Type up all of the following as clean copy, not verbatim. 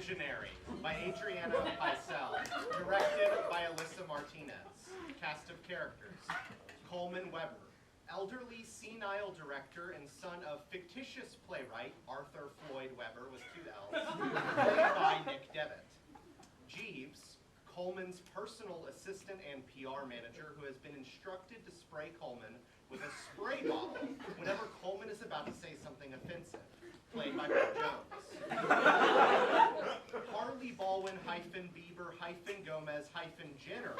Visionary by Adriana Peissel, directed by Alyssa Martinez. Cast of characters: Coleman Weber, elderly senile director and son of fictitious playwright Arthur Floyd Weber with 2 L's, played by Nick Devitt. Jeeves, Coleman's personal assistant and PR manager who has been instructed to spray Coleman with a spray bottle whenever Coleman is about to say something offensive, played by Beaux. Harley Baldwin Bieber-Gomez-Jenner,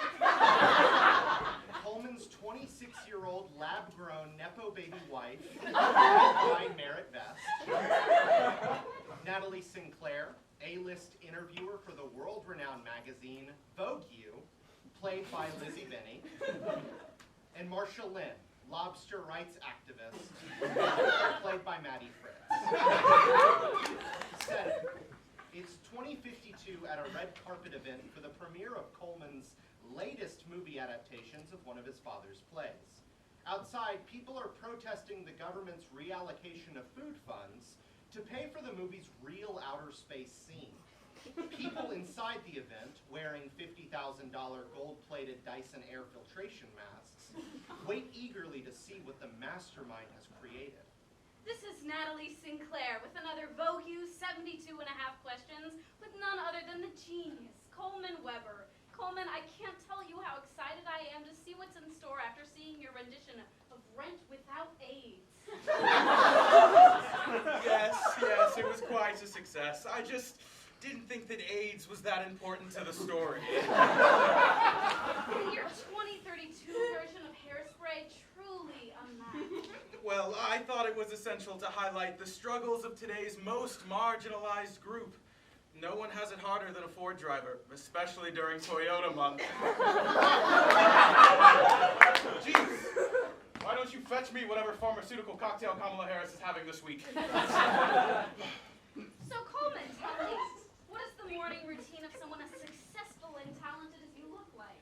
Coleman's 26-year-old lab-grown Nepo baby wife, played by Merritt. Natalie Sinclair, A-list interviewer for the world-renowned magazine Beaux, played by Lizzie, Binnie. And Marsha Lynn, lobster rights activist, played by Maddie, Fritz. Setting: it's 2052 at a red carpet event for the premiere of Coleman's latest movie adaptations of one of his father's plays. Outside, people are protesting the government's reallocation of food funds to pay for the movie's real outer space scene. People inside the event, wearing $50,000 gold-plated Dyson air filtration masks, wait eagerly to see what the mastermind has created. This is Natalie Sinclair with another Beaux 72.5 questions with none other than the genius, Coleman Weber. Coleman, I can't tell you how excited I am to see what's in store after seeing your rendition of Rent Without AIDS. Yes, it was quite a success. I just didn't think that AIDS was that important to the story. Your 2032 version of Hairspray truly unmatched. Well, I thought it was essential to highlight the struggles of today's most marginalized group. No one has it harder than a Ford driver, especially during Toyota month. Jeez, why don't you fetch me whatever pharmaceutical cocktail Kamala Harris is having this week? So Coleman, tell me, what is the morning routine of someone as successful and talented as you look like?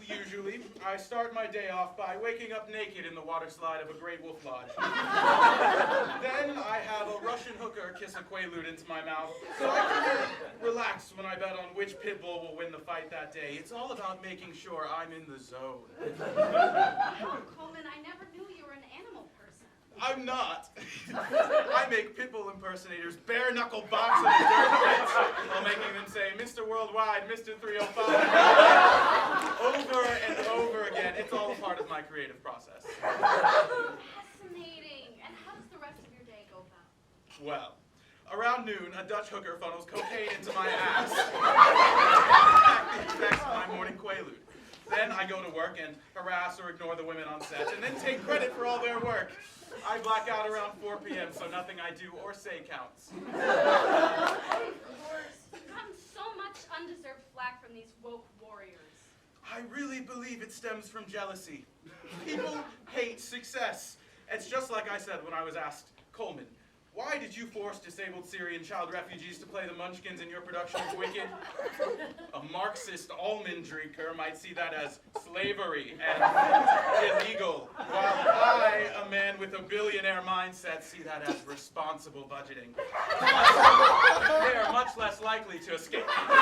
Usually, I start my day off by waking up naked in the water slide of a Great Wolf Lodge. Then I have a Russian hooker kiss a quaalude into my mouth, so I can relax when I bet on which pit bull will win the fight that day. It's all about making sure I'm in the zone. Oh, Coleman, I never knew you were an animal person. I'm not. I make pit bull impersonators bare-knuckle box in a dirt pit while making them say, Mr. Worldwide, Mr. 305, over and over again. It's all a part of my creative process. Fascinating. And how does the rest of your day go about? Well, around noon, a Dutch hooker funnels cocaine into my ass. Exactly affects my morning quaalude. Then I go to work and harass or ignore the women on set, and then take credit for all their work. I black out around 4 p.m., so nothing I do or say counts. Of course. You've gotten so much undeserved flack from these woke warriors. I really believe it stems from jealousy. People hate success. It's just like I said when I was asked, Coleman, why did you force disabled Syrian child refugees to play the Munchkins in your production of Wicked? A Marxist almond drinker might see that as slavery and illegal, while I, a man with a billionaire mindset, see that as responsible budgeting. They are much less likely to escape. How's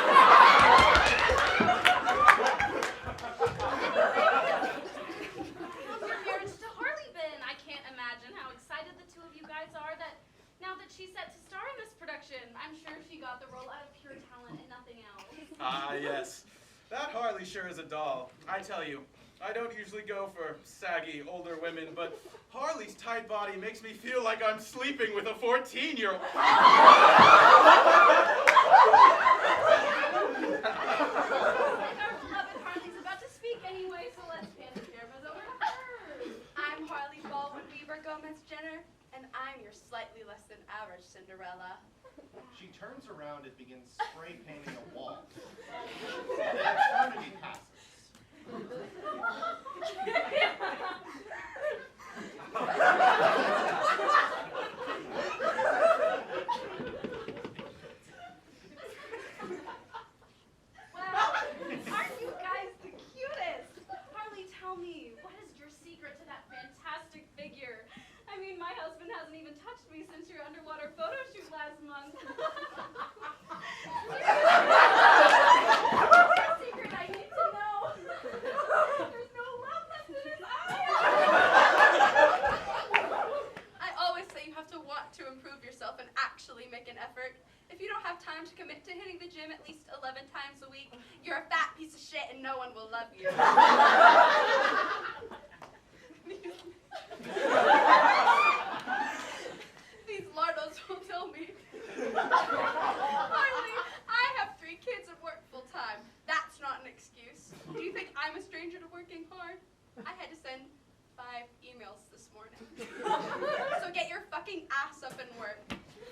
your marriage to Harley been? I can't imagine how excited the two of you guys are that now that she's set to star in this production. I'm sure she got the role out of pure talent and nothing else. Ah, yes. That Harley sure is a doll. I tell you, I don't usually go for saggy, older women, but Harley's tight body makes me feel like I'm sleeping with a 14-year-old. Our beloved Harley's about to speak anyway, so let's hand the cameras over to her. I'm Harley Baldwin Bieber-Gomez-Jenner, and I'm your slightly less than average Cinderella. She turns around and begins spray painting a wall. The eternity passes. Wow, aren't you guys the cutest? Harley, tell me, what is your secret to that fantastic figure? I mean, my husband hasn't even touched me since your underwater photo shoot last month. and no one will love you. These lardos will tell me. Finally, I have 3 kids and work full time. That's not an excuse. Do you think I'm a stranger to working hard? I had to send 5 emails this morning. So get your fucking ass up and work.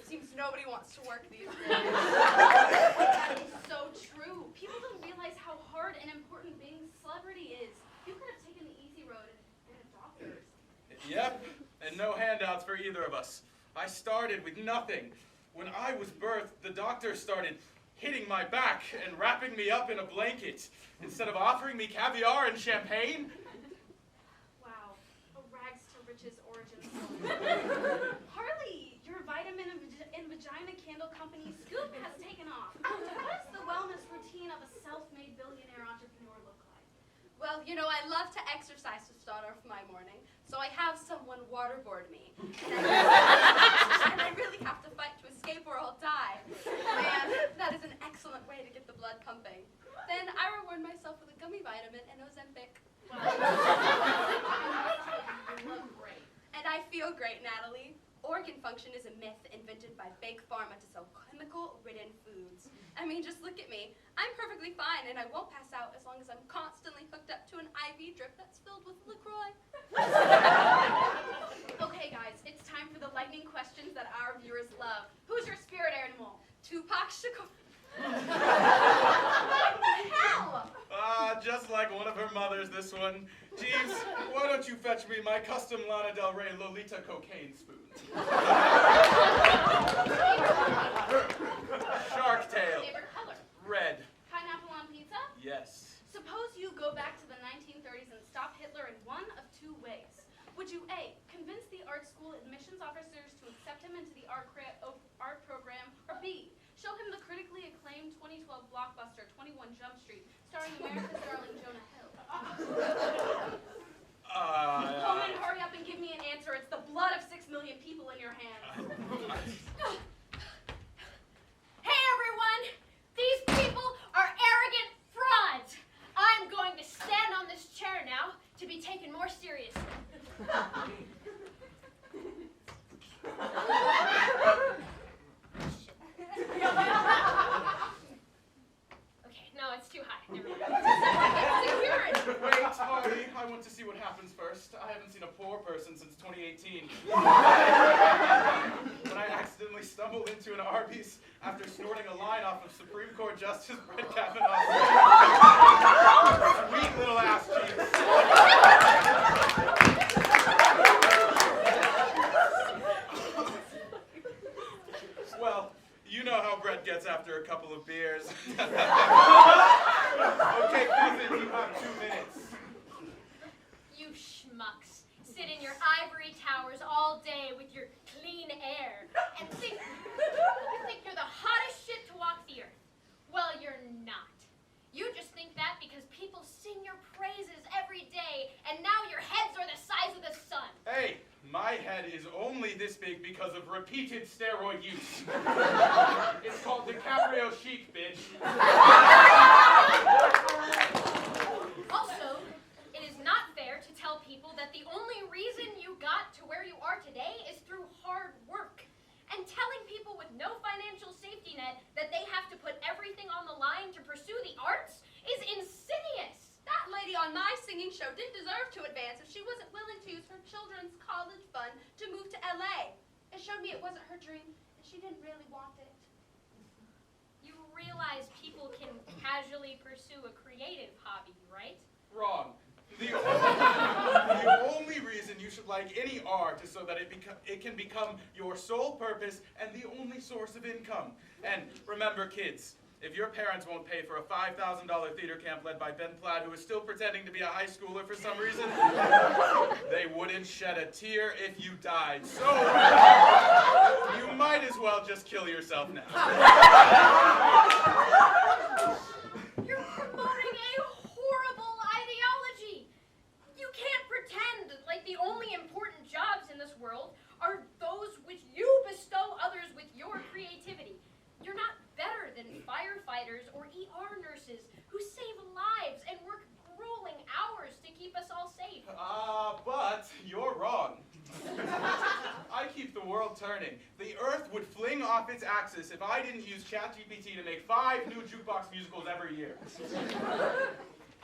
Seems nobody wants to work these days. That is so true. People don't realize how hard and important being a celebrity is. You could have taken the easy road and been a doctor or something. Yep, and no handouts for either of us. I started with nothing. When I was birthed, the doctor started hitting my back and wrapping me up in a blanket instead of offering me caviar and champagne. Wow, a rags to riches origin story. Harley, your vitamin and vagina candle company Scoop has taken off. What does the wellness routine of a self-made billionaire entrepreneur look like? Well, you know, I love to exercise to start off my morning, so I have someone waterboard me. And I really have to fight to escape or I'll die. Man, that is an excellent way to get the blood pumping. Then I reward myself with a gummy vitamin and Ozempic. Wow. You look great. And I feel great, Natalie. Organ function is a myth invented by Big Pharma to sell chemical-ridden foods. I mean, just look at me. I'm perfectly fine, and I won't pass out as long as I'm constantly hooked up to an IV drip that's filled with LaCroix. Okay, guys, it's time for the lightning questions that our viewers love. Who's your spirit animal? Tupac Shakur. What the hell? Just like one of her mothers, this one. Jeeves, why don't you fetch me my custom Lana Del Rey Lolita cocaine spoon? Shark tail. Favorite color? Red. Pineapple on pizza? Yes. Suppose you go back to the 1930s and stop Hitler in one of 2 ways. Would you A, convince the art school admissions officers to accept him into the art program, or B, show him the critically acclaimed 2012 blockbuster 21 Jump Street, starring America's darling Jonah Hill? Coleman, hurry up and give me an answer. It's the blood of 6 million people in your hands. Hey everyone! These people are arrogant frauds! I'm going to stand on this chair now to be taken more seriously. Okay, no, it's too high. Never mind. Security! Wait, Harley, I want to see what happens first. I haven't seen a poor person since 2018. When I accidentally stumbled into an Arby's after snorting a line off of Supreme Court Justice Brett Kavanaugh's sweet little ass cheeks. Well, you know how Brett gets after a couple of beers. Okay, Vincent, you have 2 minutes. You schmucks sit in your ivory towers all day with your clean air and think you're the hottest shit to walk the earth. Well, you're not. You just think that because people sing your praises every day and now your heads are the size of the sun. Hey, my head is only this big because of repeated steroid use. It's called DiCaprio chic, bitch. Also, it is not fair to tell people that the only reason you got to where you are today is through hard work. And telling people with no financial safety net that they have to put everything on the line to pursue the arts is insidious. That lady on my singing show didn't deserve to advance if she wasn't willing to use her children's college fund to move to LA. It showed me it wasn't her dream, and she didn't really want it. You realize people can casually pursue a creative hobby, right? Wrong. The only reason you should like any art is so that it can become your sole purpose and the only source of income. And remember, kids, if your parents won't pay for a $5,000 theater camp led by Ben Platt, who is still pretending to be a high schooler for some reason, they wouldn't shed a tear if you died. So, you might as well just kill yourself now. You're promoting a horrible ideology. You can't pretend like the only important jobs in this world are those which you bestow others with your creativity. You're not better than firefighters or ER nurses who save lives and Coleman, the earth would fling off its axis if I didn't use ChatGPT to make 5 new jukebox musicals every year.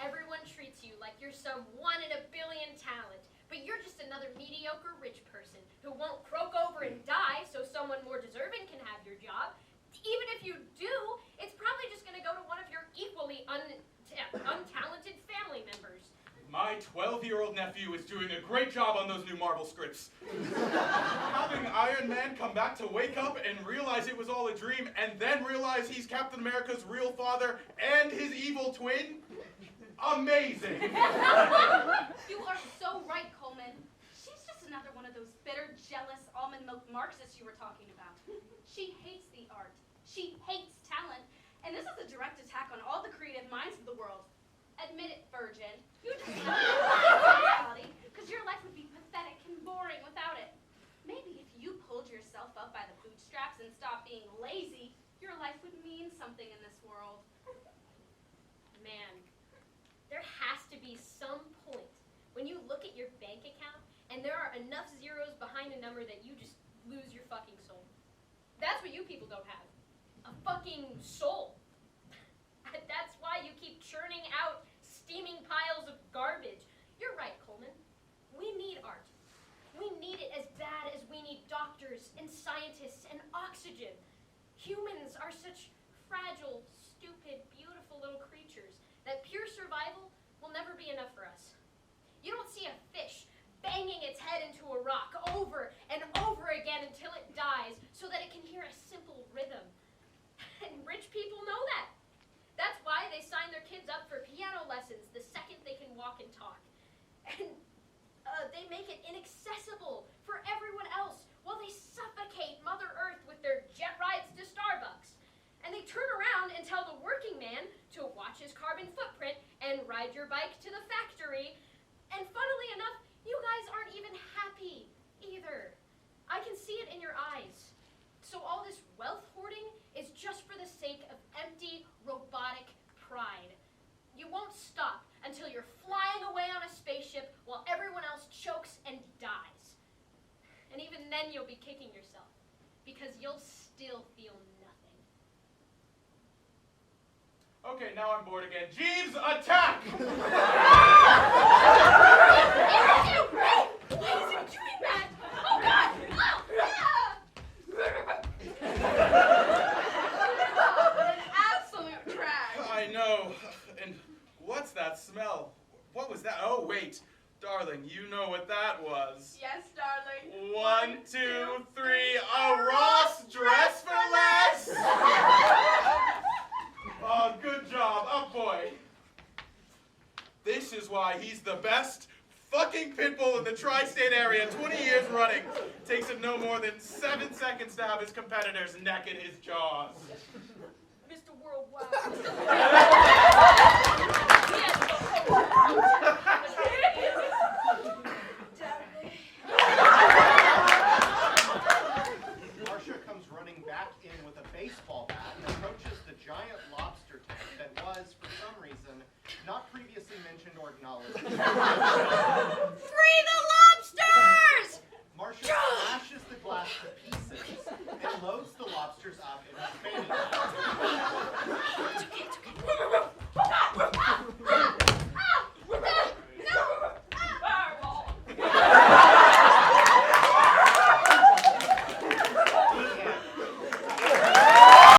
Everyone treats you like you're some 1 in a billion talent, but you're just another mediocre rich person who won't croak over and die so someone more deserving can have your job. Even if you do, it's probably just going to go to one of your equally untalented family members. My 12-year-old nephew is doing a great job on those new Marvel scripts. Having Iron Man come back to wake up and realize it was all a dream, and then realize he's Captain America's real father and his evil twin? Amazing! You are so right, Coleman. She's just another one of those bitter, jealous, almond milk Marxists you were talking about. She hates the art. She hates talent. And this is a direct attack on all the creative minds of the world. Admit it, virgin. You just love reality, because your life would be pathetic and boring without it. Maybe if you pulled yourself up by the bootstraps and stopped being lazy, your life would mean something in this world. Man, there has to be some point when you look at your bank account and there are enough zeros behind a number that you just lose your fucking soul. That's what you people don't have. A fucking soul. That's why you keep churning out steaming piles of garbage. You're right, Coleman. We need art. We need it as bad as we need doctors and scientists and oxygen. Humans are such fragile, stupid, beautiful little creatures that pure survival will never be enough for us. You don't see a fish banging its head into a rock over and over again until it dies so that it can hear a simple rhythm. And rich people know that. That's why they sign their kids up for piano lessons the second they can walk and talk. And they make it inaccessible for everyone else while they suffocate Mother Earth with their jet rides to Starbucks. And they turn around and tell the working man to watch his carbon footprint and ride your bike to the factory. And funnily enough, you guys aren't even happy either. I can see it in your eyes. So all this wealth hoarding is just for the sake of empty, robotic pride. You won't stop until you're flying away on a spaceship while everyone else chokes and dies. And even then you'll be kicking yourself, because you'll still feel nothing. Okay, now I'm bored again. Jeeves, attack! Why is he doing that? Oh, God! Oh, an absolute trash. I know. And what's that smell? What was that? Oh, wait. Darling, you know what that was. Yes, darling. 1, 2, 3, a Ross dress for less! Oh, good job. Up, boy. This is why he's the best fucking pit bull in the tri-state area, 20 years running. Takes him no more than 7 seconds to have his competitor's neck in his jaws. Mr. Worldwide. Marcia comes running back in with a baseball bat and approaches the giant lobster tank that was, for some reason, not previously mentioned or acknowledged.